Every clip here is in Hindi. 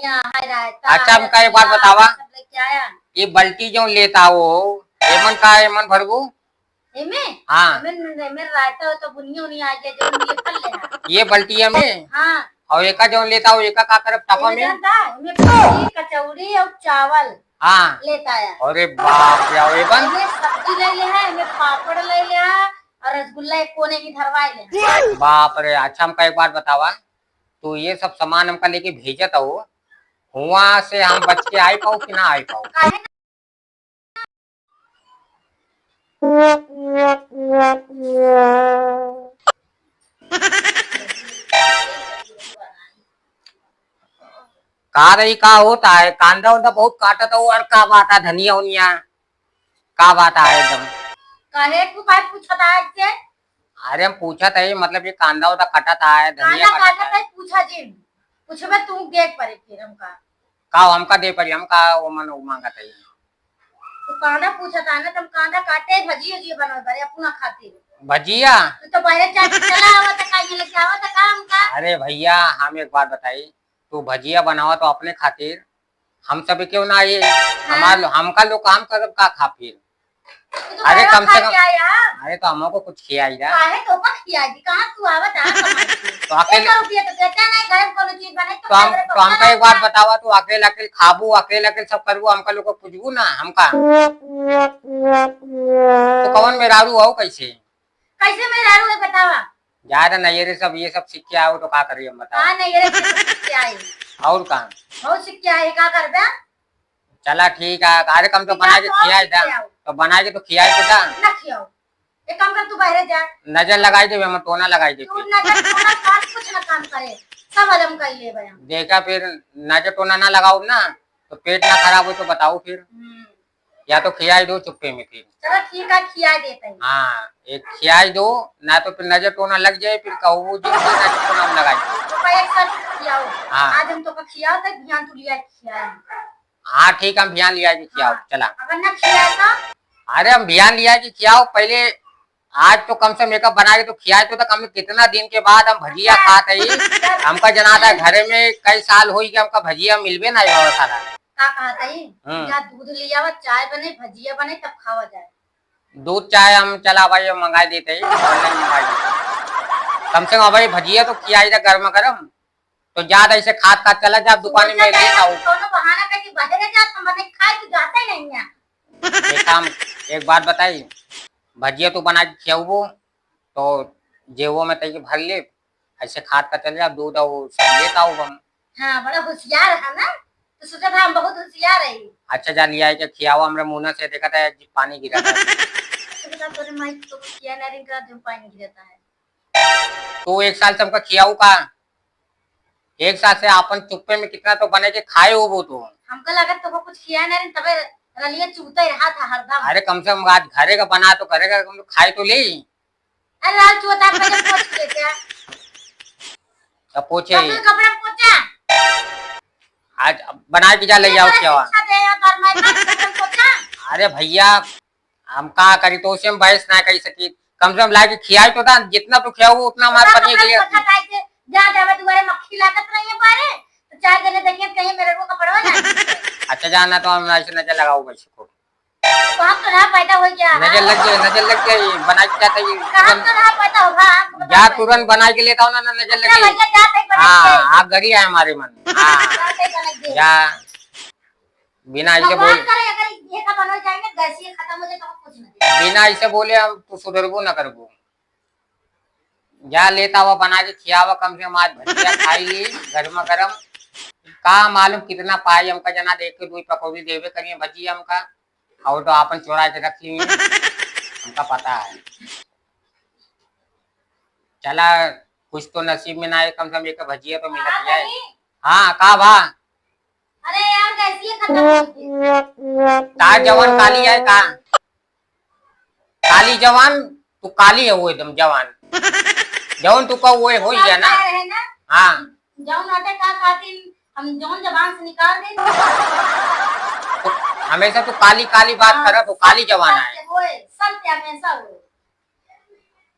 अच्छा हमका एक बात बतावा, ये बल्टी जो लेता हो एमन का एमन भरबू एमे हाँ एमे रायता हो तो बुनिया उनी आ जाए जो ये कर लेना ये बल्टिया में हाँ और एका जो लेता हो एका का करब टापा में एमे पूरी कचौड़ी और चावल हाँ लेता है। अरे बाप रे और एबन एमे सब्जी ले ले है, एमे पापड़ ले ले है और रसगुल्ला एक कोने की धरवाई ले। बाप रे। अच्छा हमका एक बात बतावा, तो ये सब सामान हमका लेके भेजत हो, वहाँ से हम बच के आई पाऊ कि ना आई पाऊ? का रही का होता है, कांदा उंदा बहुत काटत हो और का बात है धनिया उनिया का बात है एकदम काहे तू काय पूछता है इससे? अरे हम पूछा था मतलब ये कांदा उदा कटत है धनिया कांदा कटत काटा है था पूछा जी पूछबे तू देख परे फिर हमका का हमका दे पड़ी हमका वो मन वो मांगा था तो कांदा पूछता ना तुम कांदा काटे भजिया जी बना करे अपना खातिर भजिया तो बाहर जाके चला आवा त काहे लेके आवा त का हमका। अरे भैया हम एक बात बताई, तू भजिया बनावा तो अपने खातिर हम सब क्यों ना ये हमारा हमका लोग काम करब का खा फिर अरे कम से कम अरे तो हमको कुछ खियाई जा काहे तो का खियाई दी कहां तू आवत आ तो अकेले रुपया तो देता नहीं घर कोनो चीज बने तो हमका एक बात बतावा, तू अकेले अकेले खाबू अकेले अकेले सब करबू हमका लोग को पूछबू ना हमका तो कौन मेरारू हो कैसे कैसे मेरारू है बतावा ज्यादा नहीं रे सब ये सब सीख के आओ तो का करिए हम बताओ। हां नहीं रे सीख के आई और कहां बहुत सीख के आई का करबे। चला ठीक है, अरे कम तो बना के खियाई दा तो बना के तो खियाई तो दा ना खियाओ एक काम कर तू बाहर जा नजर लगाई दे हम टोना लगाई दे तू नजर टोना काट कुछ ना काम करे सब हजम कर ले बया देखा फिर नजर टोना ना लगाओ ना तो पेट ना खराब हो तो बताओ फिर या तो खियाई दो चुप्पे में फिर चलो ठीक है खिया देते हैं। हाँ एक खियाई दो ना तो फिर नजर टोना लग जाए फिर कहो जी नजर टोना लगाई तो एक साथ खियाओ हाँ आज हम तो का खियाओ तक ध्यान तू लिया खिया हाँ ठीक हम ध्यान लिया कि खियाओ चला अगर ना खिया तो अरे हम ध्यान लिया कि खियाओ पहले आज तो कम से मेकअप बना के तो खियाए तो तक हम कितना दिन के बाद हम भजिया खाते ही हमका जना था घर में कई साल हुई कि हमका भजिया मिलबे ना सारा का कहता है या दूध लिया हुआ चाय बने भजिया बने तब खावा जाए दूध चाय हम चला भाई मंगा देते ही ऑनलाइन मंगा देते कम से कम भाई भजिया तो खियाई था गर्मा गर्म तो ज्यादा ऐसे खाद खाद चला जा दुकान में लेता हूँ बहाना करके बाहर जाता मैंने खाए तो जाता ही नहीं है। एक काम एक बात बताई भजिया तो बना के खियाबो तो जेबो में तय भर ले ऐसे खाद का चल जा दूध और सब लेता हूँ हम। हाँ बड़ा होशियार है ना तो सोचा था हम बहुत होशियार है। अच्छा जा लिया है खियावा हमरे मुंह से देखा था पानी गिरा था तोरे माई तो किया ना रिंग का जो पानी गिरता है तो एक साल से हमका खियाऊ का एक साल से अपन चुप्पे में कितना तो बने के खाए हो वो तो हमको लगा तो कुछ किया ना रिंग तबे रलिया चूता रहा था हरदम। अरे कम से कम आज घरे का बना तो घरे का हम खाए तो ले अरे लाल चूता पहले पोंछ लेते हैं अब पोछे कपड़ा पोंछा आज बना के जा ले जाओ खियावा। अरे भैया हम का करी तो उसे हम बहस ना कर सकी कम से कम ला के खियाई तो था जितना तो खियाओ उतना हमारे पत्नी के लिए जा जावे तुम्हारे मक्खी लागत रही है बारे तो चाय देने देखिए कहीं मेरे को कपड़वा ना अच्छा जाना तो हम ऐसे नजर लगाओ बच्चे को कहां तो ना पैदा हो गया नजर लग गई बना के जाता है कहां तो ना पैदा होगा जा तुरंत बना के लेता हूं ना नजर लग गई। हाँ आप गड़ी है हमारे मन हाँ जा बिना ऐसे बोल अगर ये का बन जाएंगे गैस ये खत्म हो जाए तो कुछ नहीं बिना ऐसे बोले हम तू सुधरबो ना करबो जा लेता हुआ बना के खियावा कम से कम आज भजिया खाई ली गर्मा गर्म का मालूम कितना पाई हमका जना देख के दो पकौड़ी देवे करिए भजिया हमका और तो आपन चोरा के रख ली हमका पता है चला कुछ तो नसीब में ना है कम से कम एक भजिया तो मिलत है। हाँ का भा अरे यार कैसी है खत्म तार जवान काली है का काली जवान तू काली है वो एकदम जवान जवान तू का वो हो गया ना हाँ जवान आटे का खातिर हम जवान जवान से निकाल दे तो हमेशा तू काली काली बात कर तो काली जवान है सत्य हमेशा हो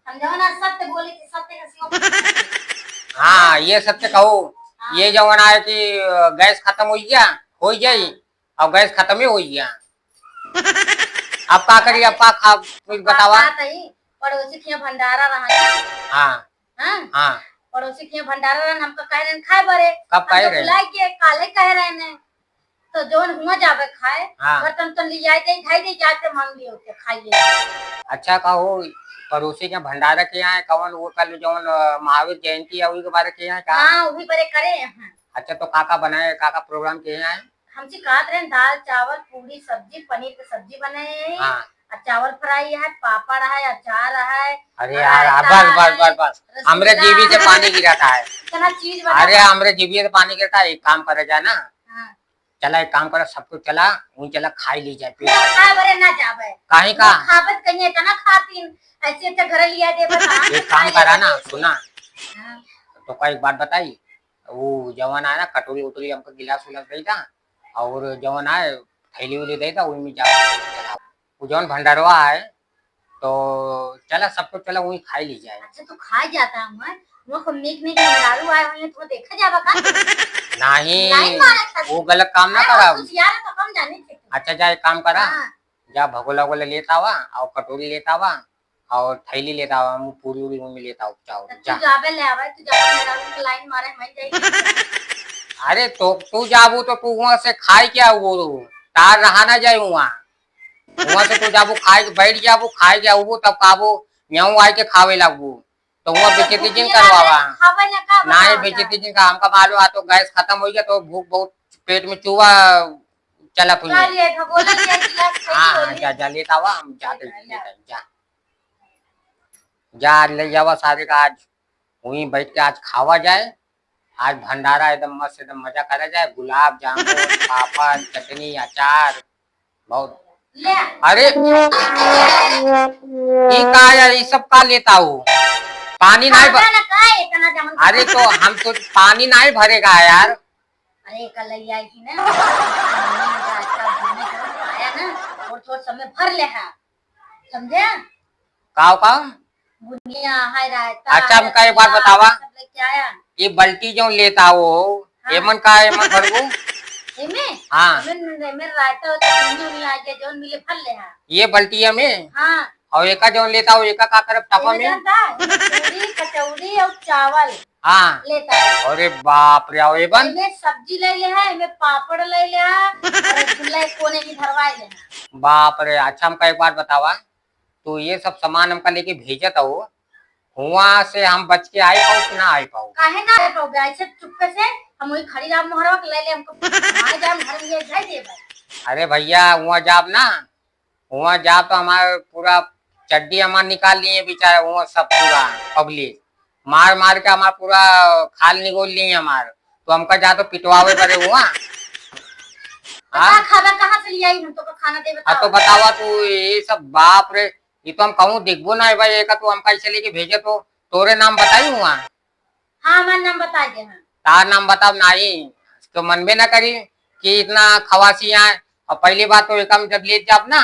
हम जवान सत्य बोले कि सत्य का हाँ ये सत्य कहो ये जवन आए कि गैस खत्म हो जाई और गैस खत्म ही हो गया। अब का करी, अब का खा कुछ बतावा। पड़ोसी के यहाँ भंडारा रहा। हाँ हाँ हाँ पड़ोसी के यहाँ भंडारा रहा, हमको कह रहे खाए बरे, कब कह रहे बुलाई के काले कह रहे ने तो जोन हुआ जावे खाए। हाँ। बर्तन तो ले जाए दे खाई दे जाते मांग लियो के खाइए। अच्छा कहो पड़ोसी के भंडारा के यहाँ कवन वो कल जवन महावीर जयंती है वही के बारे के यहाँ का। हाँ वही बरे करे यहाँ। अच्छा तो काका बनाए, काका प्रोग्राम के यहाँ है। हमसे कहते रहे दाल चावल पूरी सब्जी पनीर की सब्जी बनाए। हाँ। चावल फ्राई है, पापड़ है, अचार है। अरे यार बस बस बस बस हमरे जीवी से पानी गिराता है। इतना चीज अरे हमरे जीवी से पानी गिरता है। एक काम करा जाए ना, हाँ। चला एक काम करा, सब कुछ चला उन चला खाई ली जाए खाए बरे ना जावे काहे का खावत कहीं इतना खातीन ऐसे अच्छा घर लिया दे बता। एक काम करा ना, सुना तो का एक बात बताई, वो जवान आया ना कटोरी उटोरी हमको गिलास उलास दे था और जवान आए थैली उली दे था वही में जा वो जवान भंडारवा है तो चला सब कुछ चला वही खाई ली जाए। अच्छा तो खा जाता हूँ वो मीट मीट दारू आए हुए तो देखा जावा का नहीं वो गलत काम ना करा। यार तो हम जाने थे। अच्छा जा एक काम करा, जा भगोला वगोला लेता हुआ और कटोरी लेता हुआ और थैली लेता हुआ पूरी उरी में लेता हूँ चावल जा। जाबे ले आवे तू जाबे मेरा लाइन मारे मैं जाई। अरे तो तू जाबू तो तू वहां से खाई क्या वो तार रहा ना जाए वहां से तू जाबू खाए बैठ जाबू खाए जाबू तब काबू यहाँ आए के खावे लगबू तो वहाँ बेचती जिन करवावा ना ही बेचती जिन का हमका मालूम आ तो गैस खत्म हो गया तो भूख बहुत पेट में चूहा चला तुझे। हाँ जा जा लेता हुआ हम जाते जा जा ले जावा सारे का आज वहीं बैठ के आज खावा जाए। आज भंडारा एकदम मस्त एकदम मजा करा जाए, गुलाब जामुन पापड़ चटनी अचार बहुत। अरे ये का यार ये सब का लेता हूँ पानी नहीं अरे तो हम तो पानी नहीं भरेगा यार। अरे कल आई थी ना आया ना और थोड़ा समय भर ले है समझे का बुनिया है रहता। अच्छा हमका एक बात बतावा, ये बल्टी जो लेता हो एमन का एमन भरबू हाँ ये बल्टिया में हाँ और एका जो लेता हो एका का करब टपा में कचौड़ी और चावल हाँ लेता है। अरे बाप रे आओ एबन सब्जी ले ले है इनमें पापड़ ले ले है और रसगुल्ला कोने में भरवाए ले बाप रे। अच्छा हमका एक बात बतावा, तो ये सब सामान हमका लेके भेजत हो वहाँ से हम बच के आए पाऊ कि ना आए पाऊ। काहे ना आए पाऊ ऐसे चुपके से हम वही खड़ी राम मोहरवा ले ले हमको आ जाम घर में जाए दे। अरे भैया वहाँ जाब ना, वहाँ जाब तो हमारे पूरा चड्डी हमार निकाल लिए बेचारा वहाँ सब पूरा पब्लिक मार मार के हमारा पूरा खाल निगोल लिए हमार तो हमका जा तो पिटवावे पड़े वहाँ। हाँ खाना कहाँ से लिया हम तो खाना दे बताओ। तो बतावा तू ये सब बाप रे ये तो हम कहूँ दिखबो ना भाई एक तो हम कैसे लेके भेजे तो तोरे नाम बताई वहाँ। हाँ हमारा नाम बता दे तार नाम बताओ नहीं तो मन में ना करी कि इतना खवासी है और पहली बात तो एक जब ले जाब ना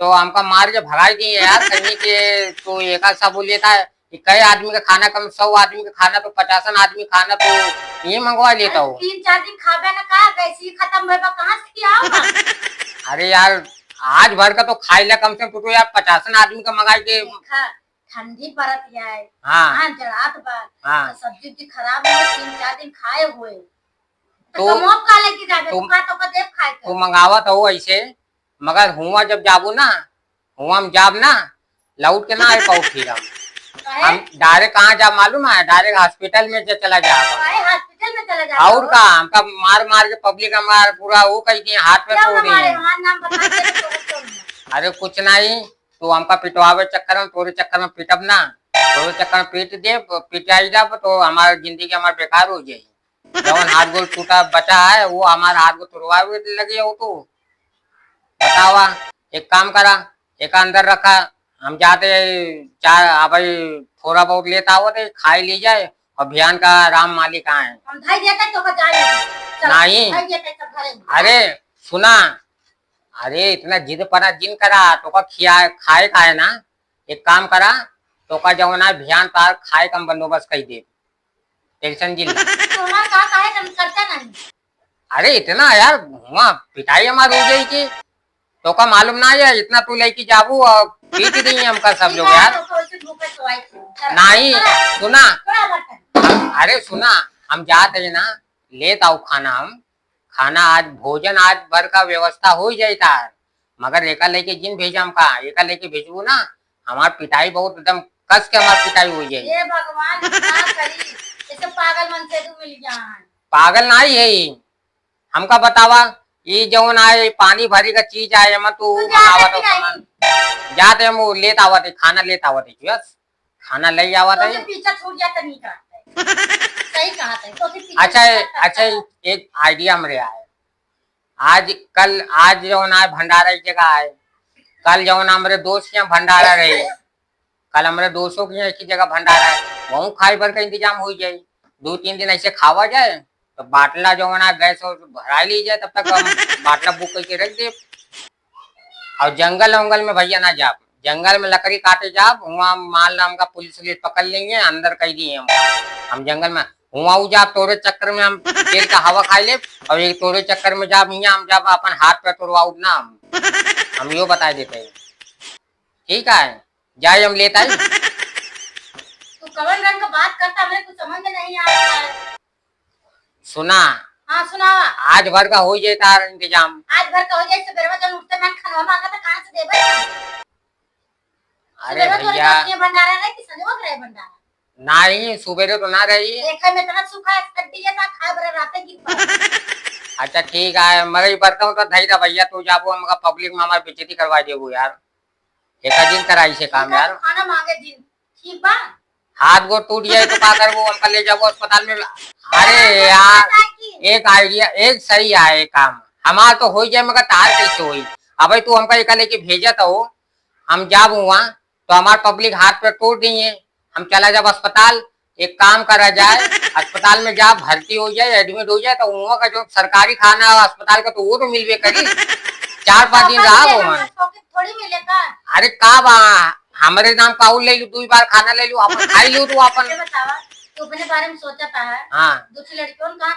तो हमका मार के भगाई दिए यार कहीं के तो एक सब लेता है कई आदमी का खाना कम 100 आदमी का खाना तो 50 आदमी खाना तो ये मंगवा लेता हूँ। 3-4 दिन खाबे ना का वैसे ही खत्म होगा कहाँ से किया। अरे यार आज भर का तो खाई ला कम से कम तो यार 50 आदमी का मंगाई के ठंडी पड़त है। हाँ रात बार हाँ तो सब्जी खराब हो 3-4 दिन खाए हुए तो मंगावा तो ऐसे मगर हुआ जब जाबू ना हुआ हम जाब ना लौट के ना आए पाऊ फिर हम डायरेक्ट कहाँ जा मालूम है डायरेक्ट हॉस्पिटल में चला जा हॉस्पिटल में चला जा और का हमका मार मार के पब्लिक हमारा पूरा वो कही दिए हाथ पे तोड़ दिए। अरे कुछ नहीं तो हमका पिटवावे चक्कर में तोरे चक्कर में पिटब ना तोरे चक्कर में पीट दे पिटाई जब तो हमारी जिंदगी हमारे बेकार हो जाये। जवन हाथ गोल टूटा बचा है वो हमारा हाथ को तुड़वावे लगे हो तो बतावा एक काम करा एक अंदर रखा हम जाते चार भाई थोड़ा बहुत लेता हुआ थे खाई ली जाए अभियान का राम मालिक कहाँ है हम भाई देते तो नहीं। अरे सुना अरे इतना जिद पड़ा जिन करा तो का खिया खाए का है ना एक काम करा तो का जवना अभियान तार खाए का बंदोबस्त कर दे टेंशन जिला। तो हमारा कहा काहे करता नहीं। अरे इतना यार वहाँ पिटाई हमारी हो गई कि तो का मालूम ना है इतना तू लेके जाबू और पीट दी हमका सब लोग यार। नहीं सुना, अरे सुना, हम जाते हैं ना लेत आओ खाना, हम खाना आज भोजन आज भर का व्यवस्था हो जाता है, मगर एका लेके जिन भेजा हमका एका लेके भेजबू ना हमार पिटाई बहुत एकदम कस के हमार पिटाई हो जाए। ये भगवान क्या करी, ऐसे पागल मन से तू मिल जान। पागल ना ही है हमका बतावा ये जौन आए पानी भरी का चीज आए हम तू बनावत हो सामान जाते हम वो लेत आवत है खाना लेत आवत है बस खाना ले आवत तो है। पीछा छूट जाता नहीं करता है। सही कहा था तो अच्छा अच्छा एक आइडिया मेरे आए आज कल आज जौन आए भंडारा की जगह आए कल जौन हमारे दोस्त के यहाँ भंडारा रहे कल हमारे दोस्तों के यहाँ एक ही जगह भंडारा है वहाँ खाई भर का इंतजाम हो जाए 2-3 दिन ऐसे खावा जाए तो बाटला जो है गैस और भरा ली जाए तब तक हम बाटला बुक करके रख दे। और जंगल वंगल में भैया ना जाप जंगल में लकड़ी काटे जाप वहाँ मान ला हमका पुलिस पकड़ लेंगे अंदर कह दिए हम जंगल में हुआ जाप तोरे चक्कर में हम तेल का हवा खा ले और एक तोरे चक्कर में जाप यहाँ हम जब अपन हाथ पे तोड़वाऊ ना हम यो बता देते हैं ठीक है जाए हम लेता है। तू कवन रंग का बात करता मेरे कुछ समझ में नहीं आ रहा है। सुना हाँ सुनावा आज भर का हो जाता इंतजाम आज भर का हो जाए सवेरे जब उठते मैं खाना मांगा था कहाँ से देबे। अरे भैया भंडारा नहीं कि संजोग रहे भंडारा नहीं सुबेरे तो ना रही देखा में इतना सूखा कड्डी है खा बरे रात की। अच्छा ठीक है मगर ये बर्तन तो धैर्य भैया तू जाबो हमका पब्लिक में हमारी बेइज्जती करवा देबो यार एक दिन कराई से काम यार खाना मांगे दिन ठीक बा हाथ गोड़ टूट जाए तो क्या करबो हमका ले जाबो अस्पताल में। अरे यार एक आइडिया एक सही है काम हमारा तो हो जाए मगर तार कैसे हुई अब तू हमका एक लेके भेजा तो हम जाब वहाँ तो हमारे पब्लिक हाथ पे टूट दिए हम चला जब अस्पताल एक काम करा जाए अस्पताल में जा भर्ती हो जाए एडमिट हो जाए तो वहाँ का जो सरकारी खाना अस्पताल का तो वो तो मिलवे करी 4-5 दिन रहा वो थोड़ी मिलेगा। अरे का बा हमारे नाम पाउल ले लू 2 बार खाना ले लू अपन खाई लू तू अपन तू अपने बारे में सोचा था है हाँ दूसरी लड़कियों कहाँ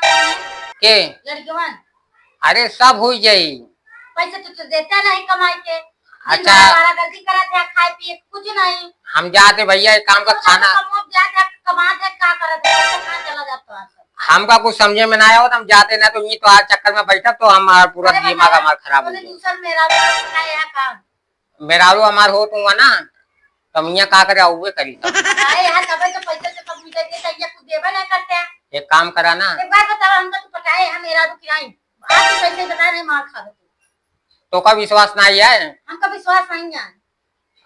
के लड़कियों अरे सब हो जाये पैसे तो देता नहीं कमाई के अच्छा गलती करा था खाए पिए कुछ नहीं हम जाते भैया एक काम का खाना हमका कुछ समझे में ना आया हो तो हम जाते ना तो ये तो आज चक्कर में बैठा तो हमारा पूरा दिमाग हमारा खराब हो गया मेरारू हमार हो तो ना तो हम यहाँ का करे आउे करी एक काम करा ना तो का विश्वास नहीं है हमका विश्वास नहीं है।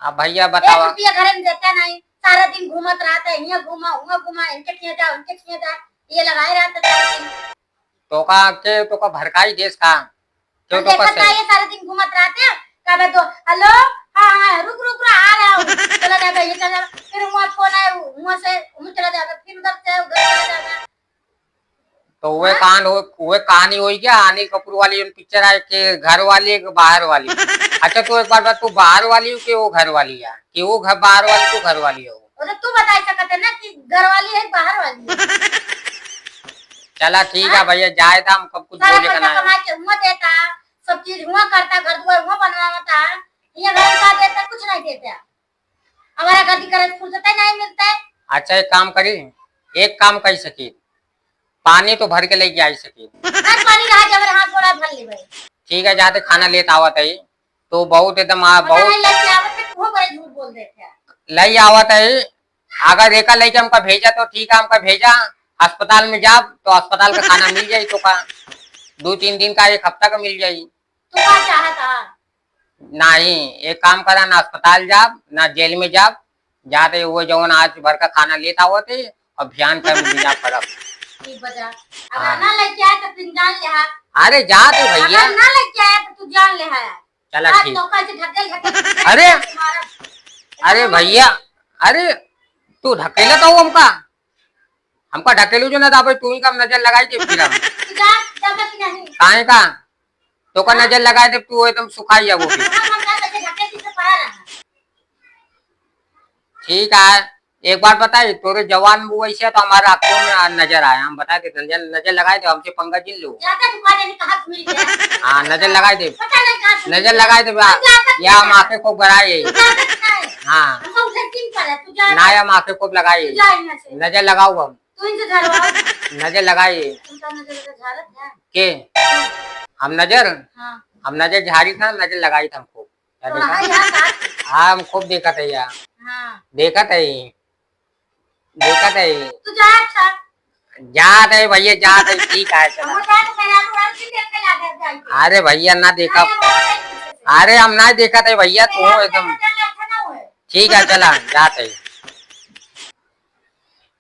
अब भैया बताओ रुपया घर में देता नहीं सारा दिन घूमत रहता है यहाँ घूमा वहाँ घूमा इनके खिया जा उनके खिया जा ये लगाए रहता है तो का भड़काई देश का क्यों तो ये सारा दिन घूमत रहते हैं कब तो हेलो हाँ हाँ रुक रुक आ रहा हूँ चला जाएगा ये चला फिर वहाँ फोन है वहाँ से वहाँ चला जाएगा फिर उधर से उधर चला जाएगा तो वह कहानी हुई क्या अनिल कपूर वाली पिक्चर है कि घर वाली कि बाहर वाली। अच्छा तो एक बार बात तू बाहर वाली हो कि वो घर वाली है कि वो घर बाहर वाली तू घर वाली हो तो तू बता सकते ना कि घर वाली है बाहर वाली है। चला ठीक है भैया जाए था हम कब कुछ बोले का ना कमा के हुआ देता सब चीज हुआ करता घर द्वार हुआ बनवाता ये घर का देता कुछ नहीं देता हमारा गति करे फुर्सत नहीं मिलता है। अच्छा एक काम करी एक काम कर सकी पानी तो भर के लेके आई सकी पानी रहा जब हाथ गोड़ा भर ले भाई ठीक है जाते खाना लेता आवत है तो बहुत एकदम बहुत झूठ बोल देते लई आवत है अगर एक लेके हमका भेजा तो ठीक है हमका भेजा अस्पताल में जा तो अस्पताल का खाना मिल जाये तो का 2-3 दिन का 1 हफ्ता का मिल जाये तो क्या चाहता नहीं एक काम करा ना अस्पताल जा ना जेल में जा जाते वो जवन आज भर का खाना लेता हुआ थे अभियान कर बिना परब अगर ना लेके आए तो फिर जान ले अरे जाते भैया ना लेके आए तो तू जान ले चला ठीक ढकेल अरे अरे भैया अरे तू ढकेला तो हमका ढकेलू जो ना था तू ही का नजर लगाई थी फिर हम काहे का तो का नजर लगाए थे तू एकदम सुखाई जाओ ठीक है एक बात बताए, तोरे जवान वो ऐसे तो हमारा आंखों में नजर आया, हम बताए थे, नजर लगाए थे, हमसे पंगा जिन लो। जाता दुकान में कहा मिल गया। हाँ नजर लगाए थे, पता नहीं कहाँ से नजर लगाए थे या हम आंखें खूब गराए। हाँ हम उधर किन पर है तू जा ना हम आंखें खूब लगाए, तू जा इनमें से नजर लगाओ हम, तू इनसे झड़वा नजर लगाइए तुमका नजर से झाड़त है के हम नजर, हां हम नजर झाड़ी था, नजर लगाई था हमको, क्या तो देखा? हां यार बात हाँ हम खूब देखा था यार, हां देखा था, देखा था, तू जा अच्छा जात है भैया, जात है, ठीक है चला। हम जा तो मेरा उड़ान से देख के लागे जाई अरे भैया ना देखा, अरे अरे हम ना देखा था भैया, तू एकदम अच्छा ना हुए ठीक है चला, जाते।